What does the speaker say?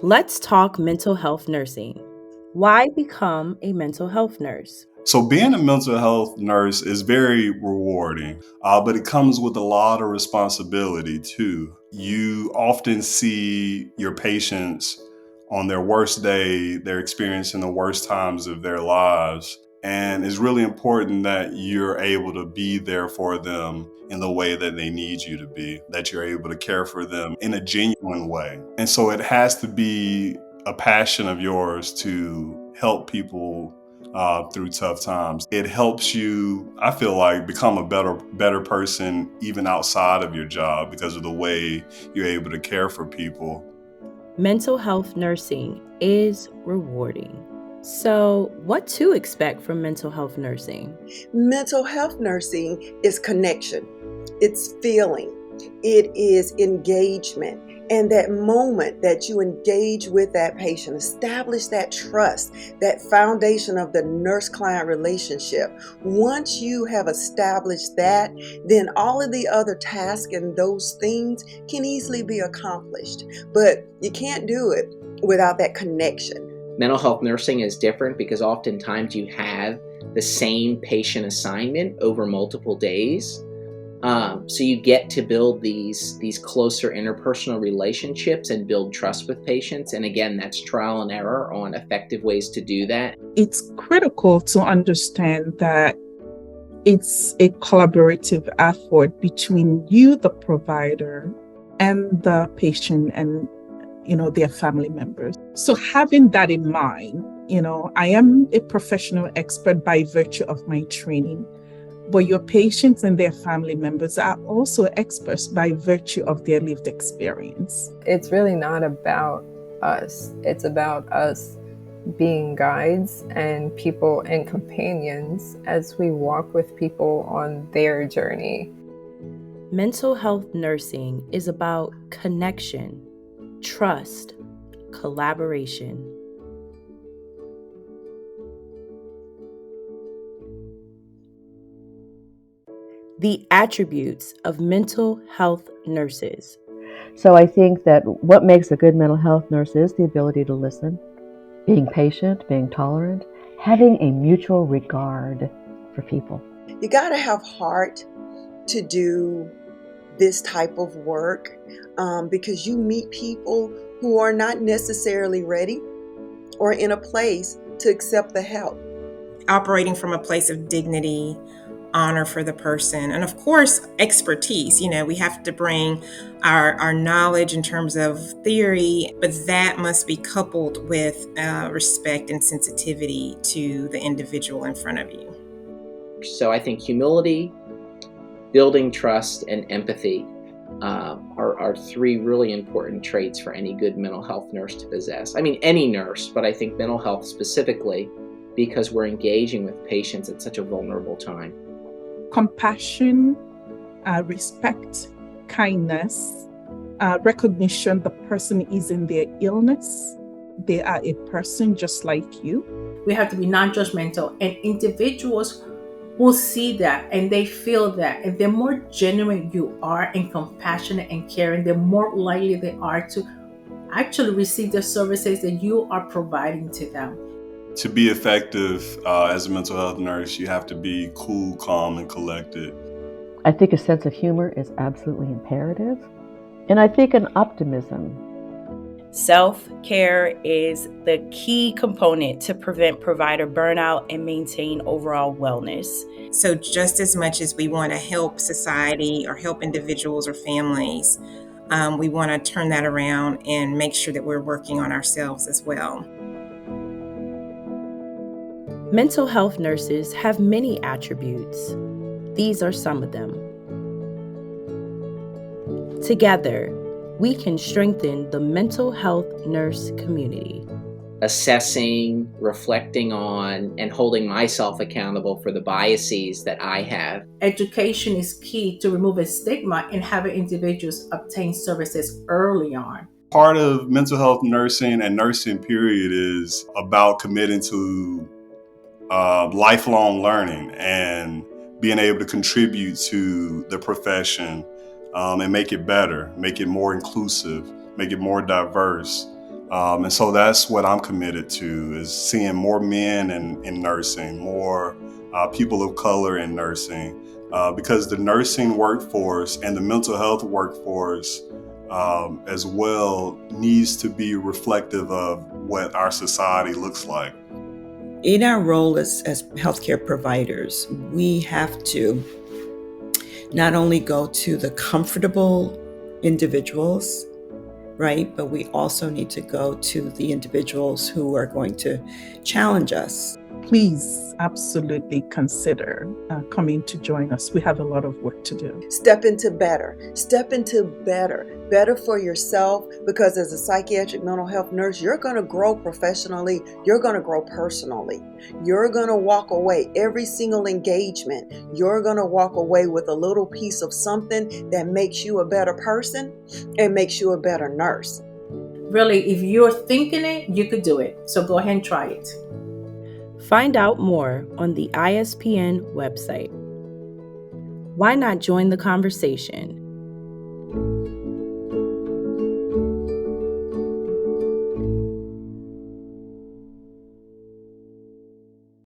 Let's talk mental health nursing. Why become a mental health nurse? So being a mental health nurse is very rewarding, but it comes with a lot of responsibility too. You often see your patients on their worst day, they're experiencing the worst times of their lives. And it's really important that you're able to be there for them in the way that they need you to be, that you're able to care for them in a genuine way. And so it has to be a passion of yours to help people through tough times. It helps you, I feel like, become a better person even outside of your job because of the way you're able to care for people. Mental health nursing is rewarding. So, what to expect from mental health nursing? Mental health nursing is connection, it's feeling, it is engagement. And that moment that you engage with that patient, establish that trust, that foundation of the nurse-client relationship. Once you have established that, then all of the other tasks and those things can easily be accomplished. But you can't do it without that connection. Mental health nursing is different because oftentimes you have the same patient assignment over multiple days. So you get to build these closer interpersonal relationships and build trust with patients. And again, that's trial and error on effective ways to do that. It's critical to understand that it's a collaborative effort between you, the provider, and the patient and their family members. So having that in mind, I am a professional expert by virtue of my training, but your patients and their family members are also experts by virtue of their lived experience. It's really not about us. It's about us being guides and people and companions as we walk with people on their journey. Mental health nursing is about connection, trust, collaboration. The attributes of mental health nurses. So I think that what makes a good mental health nurse is the ability to listen, being patient, being tolerant, having a mutual regard for people. You got to have heart to do this type of work because you meet people who are not necessarily ready or in a place to accept the help. Operating from a place of dignity, honor for the person, and of course, expertise. We have to bring our knowledge in terms of theory, but that must be coupled with respect and sensitivity to the individual in front of you. So I think humility, building trust, and empathy are three really important traits for any good mental health nurse to possess. I mean, any nurse, but I think mental health specifically, because we're engaging with patients at such a vulnerable time. Compassion, respect, kindness, recognition the person is in their illness. They are a person just like you. We have to be non-judgmental, and individuals will see that and they feel that. And the more genuine you are and compassionate and caring, the more likely they are to actually receive the services that you are providing to them. To be effective as a mental health nurse, you have to be cool, calm, and collected. I think a sense of humor is absolutely imperative. And I think an optimism. Self-care is the key component to prevent provider burnout and maintain overall wellness. So just as much as we want to help society or help individuals or families, we want to turn that around and make sure that we're working on ourselves as well. Mental health nurses have many attributes. These are some of them. Together, we can strengthen the mental health nurse community. Assessing, reflecting on, and holding myself accountable for the biases that I have. Education is key to remove a stigma and having individuals obtain services early on. Part of mental health nursing and nursing period is about committing to lifelong learning and being able to contribute to the profession and make it better, make it more inclusive, make it more diverse, And so that's what I'm committed to, is seeing more men in nursing, more people of color in nursing, because the nursing workforce and the mental health workforce as well needs to be reflective of what our society looks like. In our role as healthcare providers, we have to not only go to the comfortable individuals, right? But we also need to go to the individuals who are going to challenge us. Please absolutely consider coming to join us. We have a lot of work to do. Step into better for yourself, because as a psychiatric mental health nurse, you're going to grow professionally, you're going to grow personally. You're going to walk away every single engagement. You're going to walk away with a little piece of something that makes you a better person and makes you a better nurse. Really, if you're thinking it, you could do it. So go ahead and try it. Find out more on the ISPN website. Why not join the conversation?